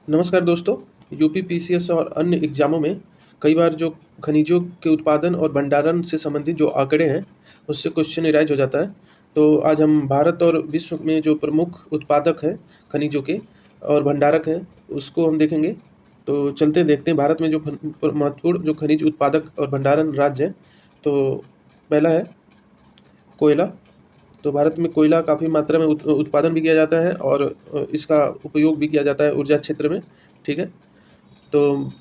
नमस्कार दोस्तों। UP PCS और अन्य एग्जामों में कई बार जो खनिजों के उत्पादन और भंडारण से संबंधित जो आंकड़े हैं, उससे क्वेश्चन एराइज हो जाता है। तो आज हम भारत और विश्व में जो प्रमुख उत्पादक हैं खनिजों के और भंडारक हैं, उसको हम देखेंगे। तो चलते देखते हैं भारत में जो महत्वपूर्ण जो खनिज उत्पादक और भंडारण राज्य हैं। तो पहला है कोयला। तो भारत में कोयला काफ़ी मात्रा में उत्पादन भी किया जाता है और इसका उपयोग भी किया जाता है ऊर्जा क्षेत्र में। ठीक है। तो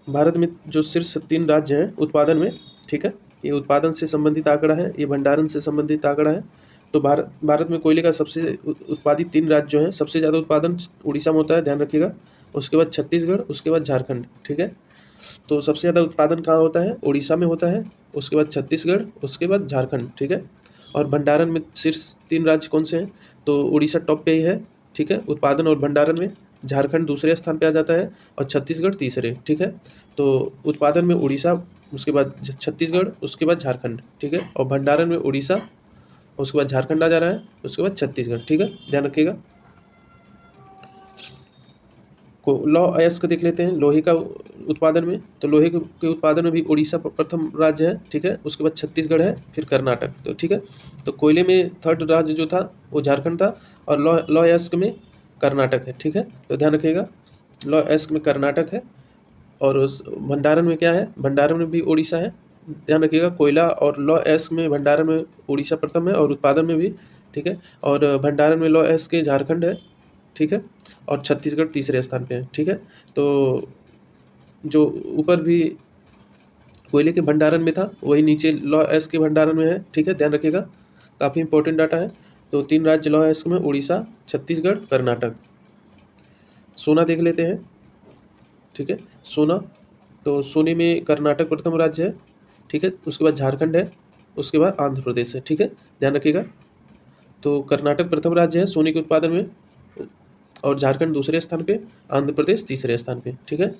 भारत में जो शीर्ष 3 राज्य हैं उत्पादन में, ठीक है, ये उत्पादन से संबंधित आंकड़ा है, ये भंडारण से संबंधित आंकड़ा है। तो भारत में कोयले का सबसे उत्पादित 3 राज्य जो हैं, सबसे ज़्यादा उत्पादन उड़ीसा में होता है, ध्यान रखिएगा। उसके बाद छत्तीसगढ़, उसके बाद झारखंड। ठीक है। तो सबसे ज़्यादा उत्पादन कहाँ होता है? उड़ीसा में होता है, उसके बाद छत्तीसगढ़, उसके बाद झारखंड। ठीक है। और भंडारण में शीर्ष 3 राज्य कौन से हैं? तो उड़ीसा टॉप पे ही है, ठीक है, उत्पादन और भंडारण में। झारखंड दूसरे स्थान पे आ जाता है और छत्तीसगढ़ तीसरे। ठीक है। तो उत्पादन में उड़ीसा, उसके बाद छत्तीसगढ़, उसके बाद झारखंड। ठीक है। और भंडारण में उड़ीसा, उसके बाद झारखंड आ जा रहा है, उसके बाद छत्तीसगढ़। ठीक है, ध्यान रखिएगा। को लौह अयस्क देख लेते हैं लोहे का उत्पादन में। तो लोहे के उत्पादन में भी उड़ीसा प्रथम राज्य है, ठीक है। उसके बाद छत्तीसगढ़ है, फिर कर्नाटक। तो ठीक है। तो कोयले में थर्ड राज्य जो था वो झारखंड था और लौह अयस्क में कर्नाटक है। ठीक है। तो ध्यान रखिएगा, लौह अयस्क में कर्नाटक है। और उस भंडारण में क्या है? भंडारण में भी उड़ीसा है। ध्यान रखिएगा, कोयला और लौह अयस्क में भंडारण में उड़ीसा प्रथम है और उत्पादन में भी। ठीक है। और भंडारण में लौह अयस्क के झारखंड है, ठीक है। और छत्तीसगढ़ तीसरे स्थान पे है। ठीक है। तो जो ऊपर भी कोयले के भंडारण में था, वही नीचे लौह अयस्क के भंडारण में है। ठीक है, ध्यान रखिएगा, काफ़ी इंपॉर्टेंट डाटा है। तो 3 राज्य लौह अयस्क में, उड़ीसा, छत्तीसगढ़, कर्नाटक। सोना देख लेते हैं। ठीक है, सोना। तो सोने में कर्नाटक प्रथम राज्य है, ठीक है। उसके बाद झारखंड है, उसके बाद आंध्र प्रदेश है। ठीक है, ध्यान रखिएगा। तो कर्नाटक प्रथम राज्य है सोने के उत्पादन में और झारखंड दूसरे स्थान पे, आंध्र प्रदेश तीसरे स्थान पे। ठीक है।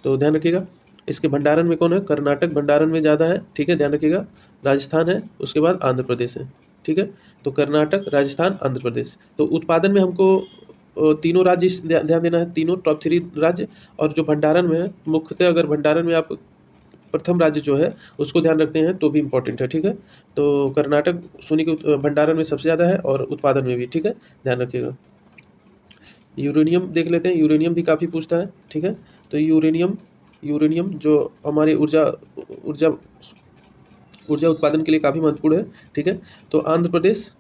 तो ध्यान रखिएगा, इसके भंडारण में कौन है? कर्नाटक भंडारण में ज़्यादा है। ठीक है, ध्यान रखिएगा। राजस्थान है, उसके बाद आंध्र प्रदेश है। ठीक है। तो कर्नाटक, राजस्थान, आंध्र प्रदेश। तो उत्पादन में हमको तीनों राज्य ध्यान देना है, तीनों टॉप 3 राज्य। और जो भंडारण में है, मुख्यतः अगर भंडारण में आप प्रथम राज्य जो है उसको ध्यान रखते हैं तो भी इम्पोर्टेंट है। ठीक है। तो कर्नाटक सोने के भंडारण में सबसे ज़्यादा है और उत्पादन में भी। ठीक है, ध्यान रखिएगा। यूरेनियम देख लेते हैं, यूरेनियम भी काफ़ी पूछता है। ठीक है। तो यूरेनियम जो हमारे ऊर्जा ऊर्जा ऊर्जा उत्पादन के लिए काफ़ी महत्वपूर्ण है। ठीक है। तो आंध्र प्रदेश,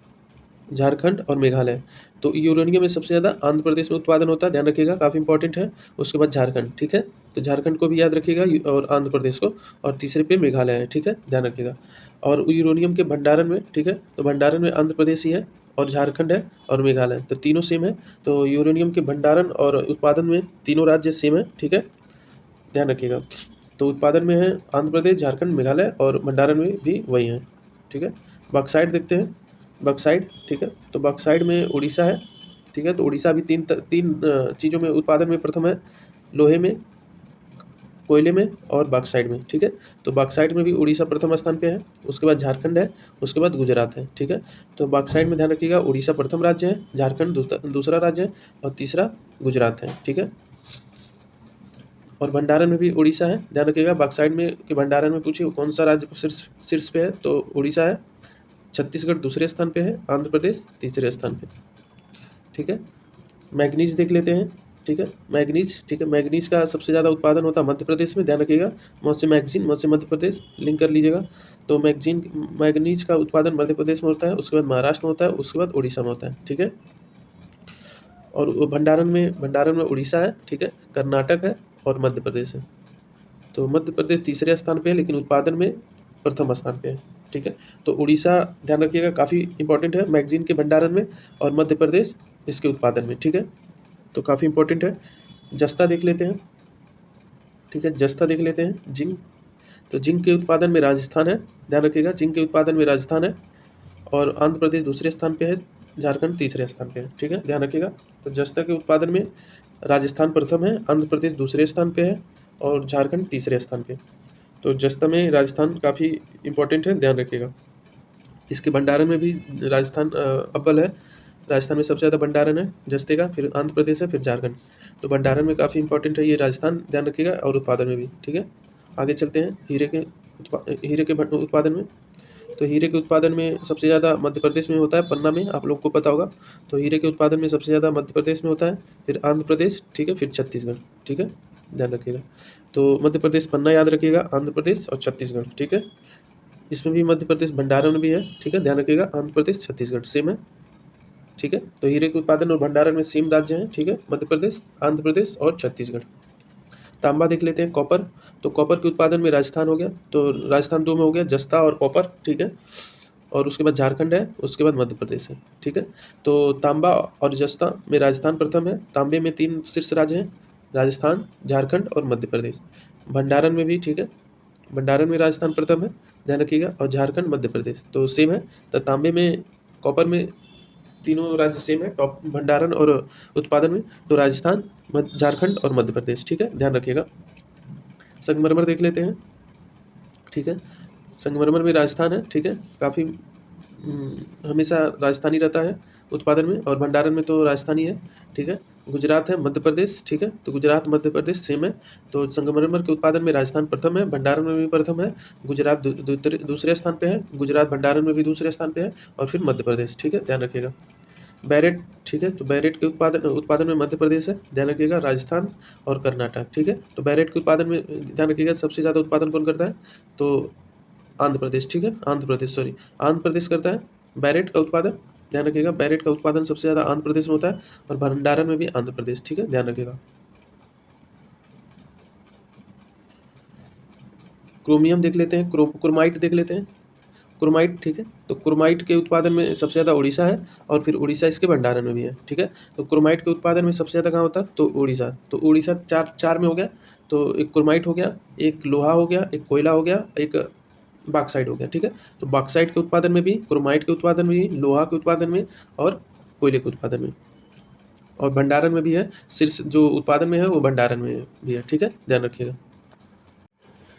झारखंड और मेघालय। तो यूरेनियम में सबसे ज़्यादा आंध्र प्रदेश में उत्पादन होता है, ध्यान रखिएगा, काफ़ी इंपॉर्टेंट है। उसके बाद झारखंड। ठीक है। तो झारखंड को भी याद रखिएगा और आंध्र प्रदेश को। और तीसरे पे मेघालय है। ठीक है, ध्यान रखिएगा। और यूरेनियम के भंडारण में, ठीक है, तो भंडारण में आंध्र प्रदेश ही है और झारखंड है और मेघालय, तो तीनों सेम है। तो यूरेनियम के भंडारण और उत्पादन में तीनों राज्य सेम है। ठीक है, ध्यान रखिएगा। तो उत्पादन में है आंध्र प्रदेश, झारखंड, मेघालय और भंडारण में भी वही है। ठीक है। बॉक्साइट देखते हैं, बॉक्साइट। ठीक है। तो बॉक्साइट में उड़ीसा है। ठीक है। तो उड़ीसा भी तीन चीज़ों में उत्पादन में प्रथम है, लोहे में, कोयले में और बॉक्साइट में। ठीक है। तो बॉक्साइट में भी उड़ीसा प्रथम स्थान पे है, उसके बाद झारखंड है, उसके बाद गुजरात है। ठीक है। तो बॉक्साइट में ध्यान रखिएगा, उड़ीसा प्रथम राज्य है, झारखंड दूसरा राज्य है और तीसरा गुजरात है। ठीक है। और भंडारण में भी उड़ीसा है, ध्यान रखिएगा। बॉक्साइट में के भंडारण में पूछिए कौन सा राज्य शीर्ष पे है, तो उड़ीसा है। छत्तीसगढ़ दूसरे स्थान पे है, आंध्र प्रदेश तीसरे स्थान पे। ठीक है। मैग्नीज देख लेते हैं। ठीक है, मैग्नीज। ठीक है, मैग्नीज का सबसे ज़्यादा उत्पादन होता है मध्य प्रदेश में, ध्यान रखिएगा। मौसे मैगजीन, मौसे मध्य प्रदेश, लिंक कर लीजिएगा। तो मैग्नीज का उत्पादन मध्य प्रदेश में होता है, उसके बाद महाराष्ट्र में होता है, उसके बाद उड़ीसा में होता है। ठीक है। और भंडारण में उड़ीसा है, ठीक है, कर्नाटक है और मध्य प्रदेश है। तो मध्य प्रदेश तीसरे स्थान पे है, लेकिन उत्पादन में प्रथम स्थान पे है। ठीक है। तो उड़ीसा ध्यान रखिएगा, काफ़ी इंपॉर्टेंट है मैगजीन के भंडारण में, और मध्य प्रदेश इसके उत्पादन में। ठीक है। तो काफ़ी इंपॉर्टेंट है। जस्ता देख लेते हैं। ठीक है, जस्ता देख लेते हैं, जिंक। तो जिंक के उत्पादन में राजस्थान है, ध्यान रखिएगा, जिंक के उत्पादन में राजस्थान है और आंध्र प्रदेश दूसरे स्थान पे है, झारखंड तीसरे स्थान पे है। ठीक है, ध्यान रखिएगा। तो जस्ता के उत्पादन में राजस्थान प्रथम है, आंध्र प्रदेश दूसरे स्थान पे है और झारखंड तीसरे स्थान पे। तो जस्ता में राजस्थान काफ़ी इंपॉर्टेंट है, ध्यान रखिएगा। इसके भंडारण में भी राजस्थान अव्वल है, राजस्थान में सबसे ज़्यादा भंडारण है जस्ते का, फिर आंध्र प्रदेश है, फिर झारखंड। तो भंडारण में काफ़ी इंपॉर्टेंट है ये राजस्थान, ध्यान रखिएगा, और उत्पादन में भी, ठीक है। आगे चलते हैं हीरे के उत्पादन में। तो हीरे के उत्पादन में सबसे ज़्यादा मध्य प्रदेश में होता है, पन्ना में, आप लोग को पता होगा। तो हीरे के उत्पादन में सबसे ज़्यादा मध्य प्रदेश में होता है, फिर आंध्र प्रदेश, ठीक है, फिर छत्तीसगढ़, ठीक है, ध्यान रखिएगा। तो मध्य प्रदेश पन्ना याद रखिएगा, आंध्र प्रदेश और छत्तीसगढ़, ठीक है। इसमें भी मध्य प्रदेश भंडारण भी है, ठीक है, ध्यान रखिएगा, आंध्र प्रदेश छत्तीसगढ़ सेम है, ठीक है। तो हीरे के उत्पादन और भंडारण में सेम राज्य हैं, ठीक है, मध्य प्रदेश, आंध्र प्रदेश और छत्तीसगढ़। तांबा देख लेते हैं, कॉपर। तो कॉपर के उत्पादन में राजस्थान हो गया, तो राजस्थान 2 में हो गया, जस्ता और कॉपर, ठीक है। और उसके बाद झारखंड है, उसके बाद मध्य प्रदेश है, ठीक है। तो तांबा और जस्ता में राजस्थान प्रथम है। तांबे में 3 शीर्ष राज्य हैं, राजस्थान, झारखंड और मध्य प्रदेश। भंडारण में भी, ठीक है, भंडारण में राजस्थान प्रथम है, ध्यान रखिएगा, और झारखंड, मध्य प्रदेश तो सेम है। तो तांबे में, कॉपर में तीनों राज्य सेम है, टॉप भंडारण और उत्पादन में, तो राजस्थान, झारखंड और मध्य प्रदेश, ठीक है, ध्यान रखिएगा। संगमरमर देख लेते हैं, ठीक है। संगमरमर में राजस्थान है, ठीक है, काफ़ी हमेशा राजस्थानी रहता है उत्पादन में, और भंडारण में तो राजस्थानी है, ठीक है। गुजरात है, मध्य प्रदेश, ठीक है, तो गुजरात मध्य प्रदेश सेम है। तो संगमरमर के उत्पादन में राजस्थान प्रथम है, भंडारण में भी प्रथम है, गुजरात दूसरे स्थान पे है, गुजरात भंडारण में भी दूसरे स्थान पे है, और फिर मध्य प्रदेश, ठीक है, ध्यान रखिएगा। बैरेट, ठीक है, तो बैरेट के उत्पादन में मध्य प्रदेश है, ध्यान रखिएगा, राजस्थान और कर्नाटक, ठीक है। तो बैरेट के उत्पादन में ध्यान रखिएगा सबसे ज़्यादा उत्पादन कौन करता है, तो आंध्र प्रदेश, ठीक है, आंध्र प्रदेश करता है बैरेट का उत्पादन, ध्यान रखिएगा, बैरेट का उत्पादन सबसे ज़्यादा आंध्र प्रदेश में होता है, और भंडारण में भी आंध्र प्रदेश, ठीक है, ध्यान रखिएगा। क्रोमियम देख लेते हैं, क्रोमाइट देख लेते हैं, क्रोमाइट, ठीक है। तो क्रोमाइट के उत्पादन में सबसे ज़्यादा उड़ीसा है, और फिर उड़ीसा इसके भंडारण में भी है, ठीक है। तो क्रोमाइट के उत्पादन में सबसे ज़्यादा कहाँ होता है, तो उड़ीसा। तो उड़ीसा चार में हो गया, तो एक क्रोमाइट हो गया, एक लोहा हो गया, एक कोयला हो गया, एक बॉक्साइट हो गया, ठीक है। तो बॉक्साइट के उत्पादन में भी, क्रोमाइट के उत्पादन में भी, लोहा के उत्पादन में और कोयले के उत्पादन में, और भंडारण में भी है। शीर्ष जो उत्पादन में है वो भंडारण में भी है, ठीक है, ध्यान रखिएगा।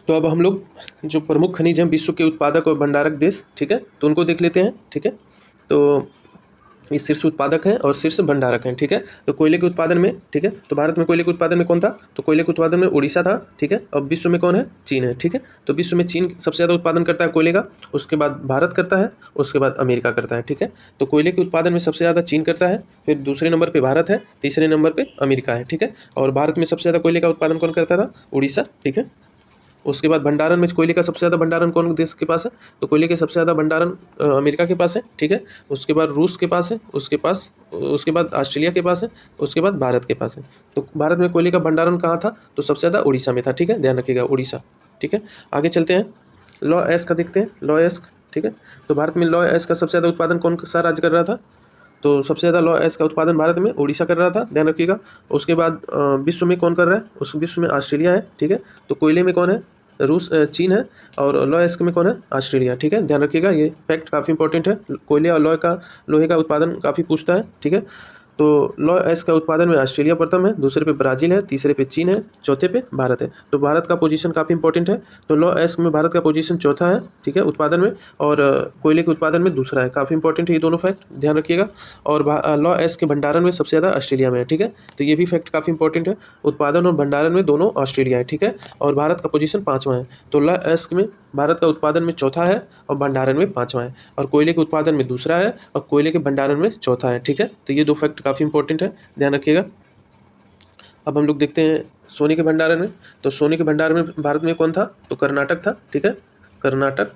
तो अब हम लोग जो प्रमुख खनिज हैं विश्व के उत्पादक और भंडारक देश, ठीक है, तो उनको देख लेते हैं, ठीक है। तो ये शीर्ष उत्पादक हैं और शीर्ष भंडारक हैं, ठीक है। तो कोयले के उत्पादन में, ठीक है, तो भारत में कोयले के उत्पादन में कौन था, तो कोयले के उत्पादन में उड़ीसा था, ठीक है। अब विश्व में कौन है, चीन है, ठीक है। तो विश्व में चीन सबसे ज़्यादा उत्पादन करता है कोयले का, उसके बाद भारत करता है, उसके बाद अमेरिका करता है, ठीक है। तो कोयले के उत्पादन में सबसे ज़्यादा चीन करता है, फिर दूसरे नंबर पर भारत है, तीसरे नंबर पर अमेरिका है, ठीक है। और भारत में सबसे ज़्यादा कोयले का उत्पादन कौन करता था, उड़ीसा, ठीक है। उसके बाद भंडारण में कोयले का सबसे ज़्यादा भंडारण कौन देश के पास है, तो कोयले के सबसे ज़्यादा भंडारण अमेरिका के पास है, ठीक है। उसके बाद रूस के पास है, उसके बाद ऑस्ट्रेलिया के पास है, उसके बाद भारत के पास है। तो भारत में कोयले का भंडारण कहाँ था, तो सबसे ज़्यादा उड़ीसा में था, ठीक है, ध्यान रखिएगा, उड़ीसा, ठीक है। आगे चलते हैं, लॉ एस्क का देखते हैं, लॉ एस्क, ठीक है। तो भारत में लॉ एस्क का सबसे ज़्यादा उत्पादन कौन सा राज्य कर रहा था, तो सबसे ज़्यादा लॉ एस्क का उत्पादन भारत में उड़ीसा कर रहा था, ध्यान रखिएगा। उसके बाद विश्व में कौन कर रहा है, उस विश्व में ऑस्ट्रेलिया है, ठीक है। तो कोयले में कौन है, चीन है, और लॉ एस्क में कौन है, ऑस्ट्रेलिया, ठीक है, ध्यान रखिएगा, ये फैक्ट काफ़ी इंपॉर्टेंट है। कोयले और लोहे का उत्पादन काफ़ी पूछता है, ठीक है। तो लॉ एस्क का उत्पादन में ऑस्ट्रेलिया प्रथम है, दूसरे पे ब्राज़ील है, तीसरे पे चीन है, चौथे पे भारत है। तो भारत का पोजीशन काफ़ी इंपॉर्टेंट है। तो लॉ एस्क में भारत का पोजीशन चौथा है, ठीक है, उत्पादन में, और कोयले के उत्पादन में दूसरा है, काफ़ी इंपॉर्टेंट है ये दोनों फैक्ट, ध्यान रखिएगा। और लॉ एस्क के भंडारण में सबसे ज़्यादा ऑस्ट्रेलिया में है, ठीक है। तो ये भी फैक्ट काफ़ी इंपॉर्टेंट है, उत्पादन और भंडारण में दोनों ऑस्ट्रेलिया है, ठीक है। और भारत का पोजीशन 5वां है। तो लॉ एस्क में भारत का उत्पादन में चौथा है, और भंडारण में 5वां है, और कोयले के उत्पादन में दूसरा है, और कोयले के भंडारण में चौथा है, ठीक है। तो ये दो फैक्ट काफ़ी इंपॉर्टेंट है, ध्यान रखिएगा। अब हम लोग देखते हैं सोने के भंडारण में। तो सोने के भंडारण में भारत में कौन था, तो कर्नाटक था, ठीक है, कर्नाटक,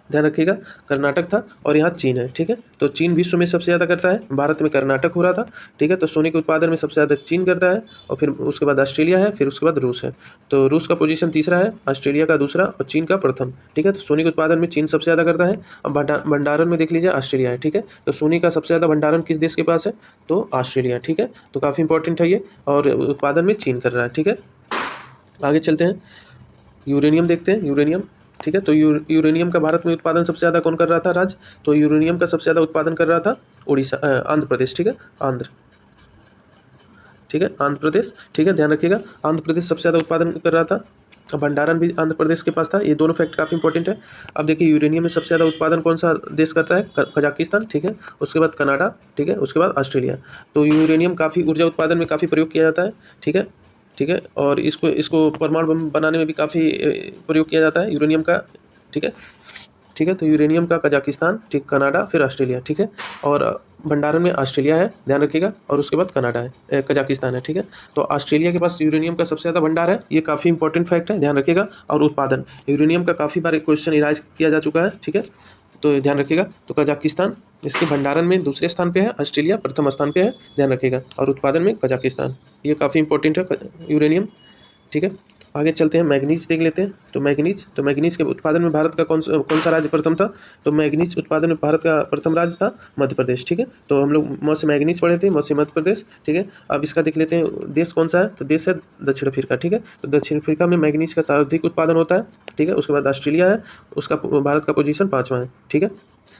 ध्यान रखिएगा, कर्नाटक था, और यहाँ चीन है, ठीक है। तो चीन विश्व में सबसे ज़्यादा करता है, भारत में कर्नाटक हो रहा था, ठीक है। तो सोने के उत्पादन में सबसे ज़्यादा चीन करता है, और फिर उसके बाद ऑस्ट्रेलिया है, फिर उसके बाद रूस है। तो रूस का पोजीशन तीसरा है, ऑस्ट्रेलिया का दूसरा, और चीन का प्रथम, ठीक है। तो सोने के उत्पादन में चीन सबसे ज़्यादा करता है, और भंडारण में देख लीजिए ऑस्ट्रेलिया है, ठीक है। तो सोने का सबसे ज़्यादा भंडारण किस देश के पास है, तो ऑस्ट्रेलिया, ठीक है। तो काफ़ी इंपॉर्टेंट है ये, और उत्पादन में चीन कर रहा है, ठीक है। आगे चलते हैं, यूरेनियम देखते हैं, यूरेनियम, ठीक है। तो यूरेनियम का भारत में उत्पादन सबसे ज़्यादा कौन कर रहा था राज्य, तो यूरेनियम का सबसे ज़्यादा उत्पादन कर रहा था उड़ीसा, आंध्र प्रदेश, ठीक है, आंध्र, ठीक है, आंध्र प्रदेश, ठीक है, ध्यान रखिएगा, आंध्र प्रदेश सबसे ज़्यादा उत्पादन कर रहा था, भंडारण भी आंध्र प्रदेश के पास था। ये दोनों फैक्ट काफ़ी इंपॉर्टेंट है। अब देखिए यूरेनियम में सबसे ज़्यादा उत्पादन कौन सा देश करता है? कजाकिस्तान, ठीक है। उसके बाद कनाडा, ठीक है। उसके बाद ऑस्ट्रेलिया। तो यूरेनियम काफ़ी ऊर्जा उत्पादन में काफ़ी प्रयोग किया जाता है, ठीक है, ठीक है। और इसको परमाणु बम बनाने में भी काफ़ी प्रयोग किया जाता है यूरेनियम का, ठीक है, ठीक है। तो यूरेनियम का कजाकिस्तान, ठीक, कनाडा, फिर ऑस्ट्रेलिया, ठीक है। और भंडारण में ऑस्ट्रेलिया है, ध्यान रखिएगा, और उसके बाद कनाडा है, कजाकिस्तान है, ठीक है। तो ऑस्ट्रेलिया के पास यूरेनियम का सबसे ज़्यादा भंडार है, ये काफ़ी इंपॉर्टेंट फैक्ट है, ध्यान रखिएगा। और उत्पादन यूरेनियम का काफ़ी बार क्वेश्चन इराज किया जा चुका है, ठीक है, तो ध्यान रखिएगा। तो कजाकिस्तान इसके भंडारण में दूसरे स्थान पे है, ऑस्ट्रेलिया प्रथम स्थान पे है, ध्यान रखिएगा। और उत्पादन में कजाकिस्तान, ये काफ़ी इंपॉर्टेंट है यूरेनियम, ठीक है। आगे चलते हैं, मैग्नीज देख लेते हैं। तो मैग्नीज के उत्पादन में भारत का कौन सा राज्य प्रथम था? तो मैग्नीज उत्पादन में भारत का प्रथम राज्य था मध्य प्रदेश, ठीक है। तो हम लोग मौसे मैग्नीज पढ़े थे, मौसे मध्य प्रदेश, ठीक है। अब इसका देख लेते हैं देश कौन सा है? तो देश है दक्षिण अफ्रीका, ठीक है। तो दक्षिण अफ्रीका में मैग्नीज का सर्वाधिक उत्पादन होता है, ठीक है। उसके बाद ऑस्ट्रेलिया है, उसका भारत का पोजीशन 5वां है, ठीक है।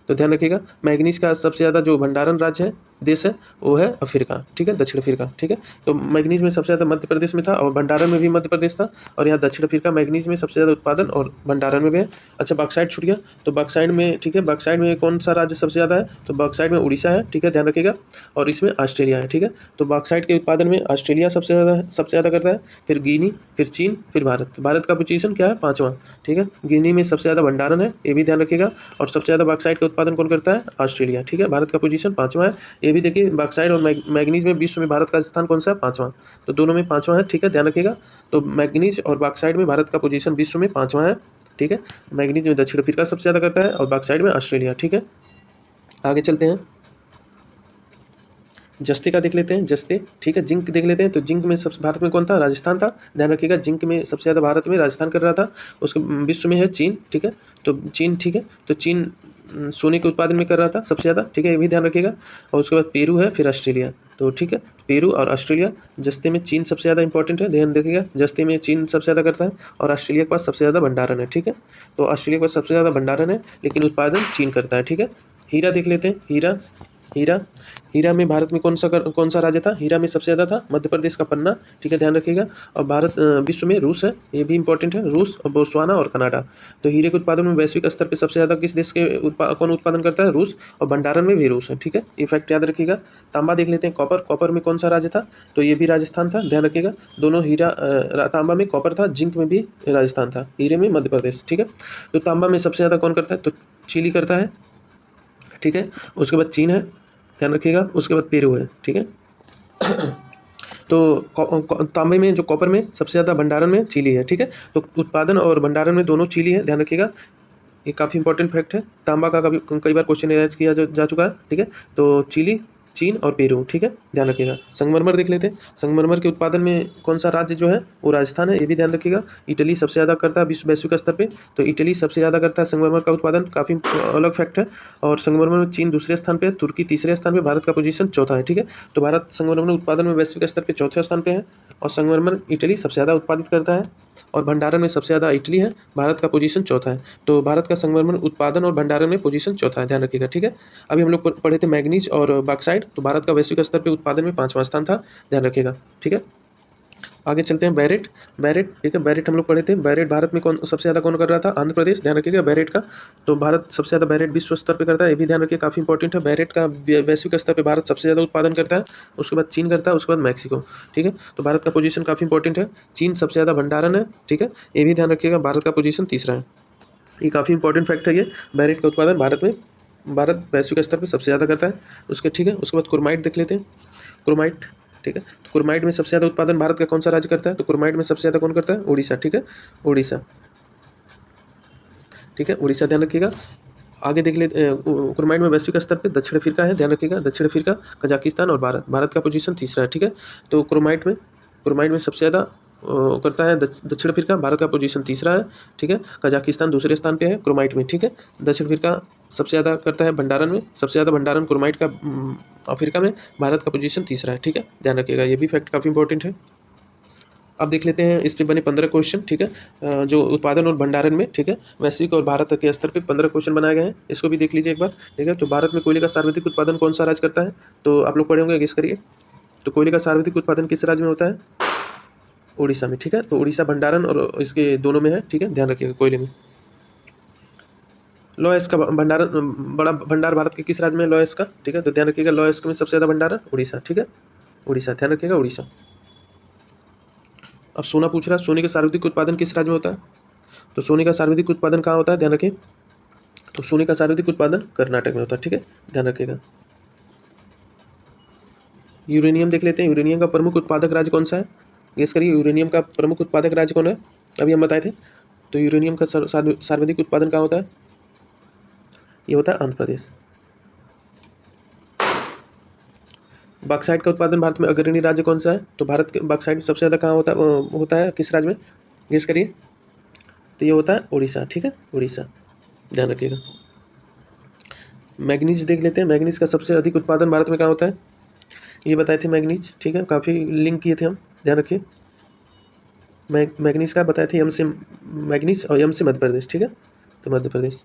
तो ध्यान रखिएगा, मैग्नीज का सबसे ज़्यादा जो भंडारण राज्य है, देश है, वो है अफ्रीका, ठीक है, दक्षिण अफ्रीका, ठीक है। तो मैग्नीज में सबसे ज़्यादा मध्य प्रदेश में था, और भंडारण में भी मध्य प्रदेश था, और यहाँ दक्षिण अफ्रीका मैग्नीज में सबसे ज़्यादा उत्पादन और भंडारण में भी है। अच्छा, बॉक्साइट छूट गया, तो बॉक्साइट में, ठीक है, बॉक्साइट में कौन सा राज्य सबसे ज़्यादा है? तो बॉक्साइट में उड़ीसा है, ठीक है, ध्यान रखिएगा। और इसमें ऑस्ट्रेलिया है, ठीक है। तो बॉक्साइट के उत्पादन में ऑस्ट्रेलिया सबसे ज़्यादा करता है, फिर गिनी, फिर चीन, फिर भारत का पोजीशन क्या है? 5वां, ठीक है। गिनी में सबसे ज़्यादा भंडारण है, ये भी ध्यान रखिएगा। और सबसे ज़्यादा बॉक्साइट का उत्पादन कौन करता है? ऑस्ट्रेलिया, ठीक है। भारत का पोजीशन 5वां है, ये भी देखिए। बॉक्साइट और मैग्नीज में विश्व में भारत का स्थान कौन सा है? 5वां। तो दोनों में 5वां है, ठीक है, ध्यान रखिएगा। तो मैग्नीज और बॉक्साइट में भारत का पोजीशन विश्व में 5वां है, ठीक है। मैग्नीज में दक्षिण अफ्रीका सबसे ज़्यादा करता है, और बॉक्साइट में ऑस्ट्रेलिया, ठीक है। आगे चलते हैं, जस्ते का देख लेते हैं, जस्ते, ठीक है। जिंक देख लेते हैं, तो जिंक में सबसे भारत में कौन था? राजस्थान था, ध्यान रखिएगा। जिंक में सबसे ज़्यादा भारत में राजस्थान कर रहा था, उसके विश्व में है चीन, ठीक है। तो चीन, ठीक है, तो चीन सोने के उत्पादन में कर रहा था सबसे ज़्यादा, ठीक है, ये भी ध्यान रखिएगा। और उसके बाद पेरू है, फिर ऑस्ट्रेलिया, तो ठीक है, पेरू और ऑस्ट्रेलिया। जस्ते में चीन सबसे ज़्यादा इंपॉर्टेंट है, ध्यान रखिएगा। जस्ते में चीन सबसे ज़्यादा करता है, और ऑस्ट्रेलिया के पास सबसे ज़्यादा भंडारण है, ठीक है। तो ऑस्ट्रेलिया के पास सबसे ज़्यादा भंडारण है, लेकिन उत्पादन चीन करता है, ठीक है। हीरा देख लेते हैं, हीरा में भारत में कौन सा राज्य था? हीरा में सबसे ज़्यादा था मध्य प्रदेश का पन्ना, ठीक है, ध्यान रखिएगा। और भारत विश्व में रूस है, ये भी इंपॉर्टेंट है, रूस और बोत्सवाना और कनाडा। तो हीरे के उत्पादन में वैश्विक स्तर पे सबसे ज़्यादा किस देश के कौन उत्पादन करता है? रूस, और भंडारण में भी रूस है, ठीक है, ये फैक्ट याद रखिएगा। तांबा देख लेते हैं, कॉपर में कौन सा राज्य था? तो ये भी राजस्थान था, ध्यान रखिएगा। दोनों तांबा में कॉपर था, जिंक में भी राजस्थान था, हीरे में मध्य प्रदेश, ठीक है। तो तांबा में सबसे ज़्यादा कौन करता है? तो चिली करता है, ठीक है। उसके बाद चीन है, ध्यान रखिएगा। उसके बाद पेरू है, ठीक है। तो तांबे में, जो कॉपर में सबसे ज़्यादा भंडारण में चिली है, ठीक है। तो उत्पादन और भंडारण में दोनों चिली है, ध्यान रखिएगा। ये काफ़ी इंपॉर्टेंट फैक्ट है। तांबा का कई बार क्वेश्चन एराइज किया जा चुका है, ठीक है। तो चिली, चीन और पेरू, ठीक है, ध्यान रखिएगा। संगमरमर देख लेते हैं, संगमरमर के उत्पादन में कौन सा राज्य जो है वो राजस्थान है, ये भी ध्यान रखिएगा। इटली सबसे ज़्यादा करता है वैश्विक स्तर पे, तो इटली सबसे ज़्यादा करता है संगमरमर का उत्पादन, काफ़ी अलग फैक्ट है। और संगमरमर में चीन दूसरे स्थान पे है, तुर्की तीसरे स्थान पे, भारत का पोजीशन चौथा है, ठीक है। तो भारत संगमरमर उत्पादन में वैश्विक स्तर पर चौथे स्थान पर है, और संगमरमर इटली सबसे ज़्यादा उत्पादित करता है, और भंडारण में सबसे ज़्यादा इटली है, भारत का पोजीशन चौथा है। तो भारत का संगमरमर उत्पादन और भंडारण में पोजीशन चौथा है, ध्यान रखिएगा, ठीक है। अभी हम लोग पढ़े थे मैग्नीज और बॉक्साइट, तो भारत का वैश्विक स्तर पे उत्पादन में 5वां स्थान था, ध्यान रखिएगा, ठीक है। आगे चलते हैं, बैरेट, ठीक है, बैरेट हम लोग पढ़े थे। बैरेट भारत में सबसे ज़्यादा कौन कर रहा था? आंध्र प्रदेश, ध्यान रखिएगा बैरेट का। तो भारत सबसे ज़्यादा बैरेट विश्व स्तर पे करता है, ये भी ध्यान रखिए, काफ़ी इंपॉर्टेंट है। बैरेट का वैश्विक स्तर पे भारत सबसे ज़्यादा उत्पादन करता है, उसके बाद चीन करता है, उसके बाद मैक्सिको, ठीक है। तो भारत का पोजीशन काफ़ी इंपॉर्टेंट है। चीन सबसे ज़्यादा भंडारण है, ठीक है, ये भी ध्यान रखिएगा। भारत का पोजीशन तीसरा है, ये काफ़ी इंपॉर्टेंट फैक्ट है। ये बैरेट का उत्पादन भारत वैश्विक स्तर पर सबसे ज़्यादा करता है, उसके, ठीक है। उसके बाद क्रोमाइट देख लेते हैं, क्रोमाइट, ठीक है। तो क्रोमाइट में सबसे ज़्यादा उत्पादन भारत का कौन सा राज्य करता है? तो क्रोमाइट में सबसे ज़्यादा कौन करता है? उड़ीसा, ठीक है, उड़ीसा, ठीक है, उड़ीसा, ध्यान रखिएगा। आगे देख लेते, क्रोमाइट में वैश्विक स्तर पे दक्षिण अफ्रीका है, ध्यान रखिएगा, दक्षिण अफ्रीका, कजाकिस्तान और भारत का पोजीशन तीसरा है, ठीक है। तो क्रोमाइट में सबसे ज़्यादा करता है दक्षिण अफ्रीका, भारत का पोजीशन तीसरा है, ठीक है। कजाकिस्तान दूसरे स्थान पे है क्रोमाइट में, ठीक है। दक्षिण अफ्रीका सबसे ज़्यादा करता है भंडारण में, सबसे ज़्यादा भंडारण क्रोमाइट का अफ्रीका में, भारत का पोजीशन तीसरा है, ठीक है, ध्यान रखिएगा, ये भी फैक्ट काफ़ी इंपॉर्टेंट है। अब देख लेते हैं इस पे बने 15 क्वेश्चन, ठीक है, जो उत्पादन और भंडारण में, ठीक है, वैश्विक और भारत के स्तर पे 15 क्वेश्चन बनाए गए हैं, इसको भी देख लीजिए एक बार, ठीक है। तो भारत में कोयले का सर्वाधिक उत्पादन कौन सा राज्य करता है? तो आप लोग पढ़े होंगे, गेस करिए। तो कोयले का सर्वाधिक उत्पादन किस राज्य में होता है? उड़ीसा में, ठीक है। तो उड़ीसा भंडारण और इसके दोनों में है, ठीक है, ध्यान रखिएगा। कोयले में लौह अयस्क का भंडारण, बड़ा भंडार भारत के किस राज्य में लौह अयस्क का, ठीक है। तो ध्यान रखिएगा लौह अयस्क में सबसे ज़्यादा भंडार उड़ीसा, ठीक है, उड़ीसा, ध्यान रखिएगा उड़ीसा। अब सोना पूछ रहा है, सोने का सर्वाधिक उत्पादन किस राज्य में होता है? तो सोने का सर्वाधिक उत्पादन कहाँ होता है, ध्यान रखिए। तो सोने का सर्वाधिक उत्पादन कर्नाटक में होता है, ठीक है, ध्यान रखिएगा। यूरेनियम देख लेते हैं, यूरेनियम का प्रमुख उत्पादक राज्य कौन सा है? गेस करिए, यूरेनियम का प्रमुख उत्पादक राज्य कौन है? अभी हम बताए थे। तो यूरेनियम का सर्वाधिक उत्पादन कहाँ होता है? ये होता है आंध्र प्रदेश। बॉक्साइट का उत्पादन भारत में अग्रणी राज्य कौन सा है? तो भारत के बॉक्साइट सबसे ज़्यादा कहाँ होता है किस राज्य में? गेस करिए। तो ये होता है उड़ीसा, ठीक है, उड़ीसा, ध्यान रखिएगा। मैग्नीज देख लेते हैं, मैग्नीज का सबसे अधिक उत्पादन भारत में कहाँ होता है? ये बताए थे मैग्नीज, ठीक है, काफ़ी लिंक किए थे हम, ध्यान रखिए। मैग्नीज का बताए थे, एम से मैग्नीज और एम से मध्य प्रदेश, ठीक है, तो मध्य प्रदेश।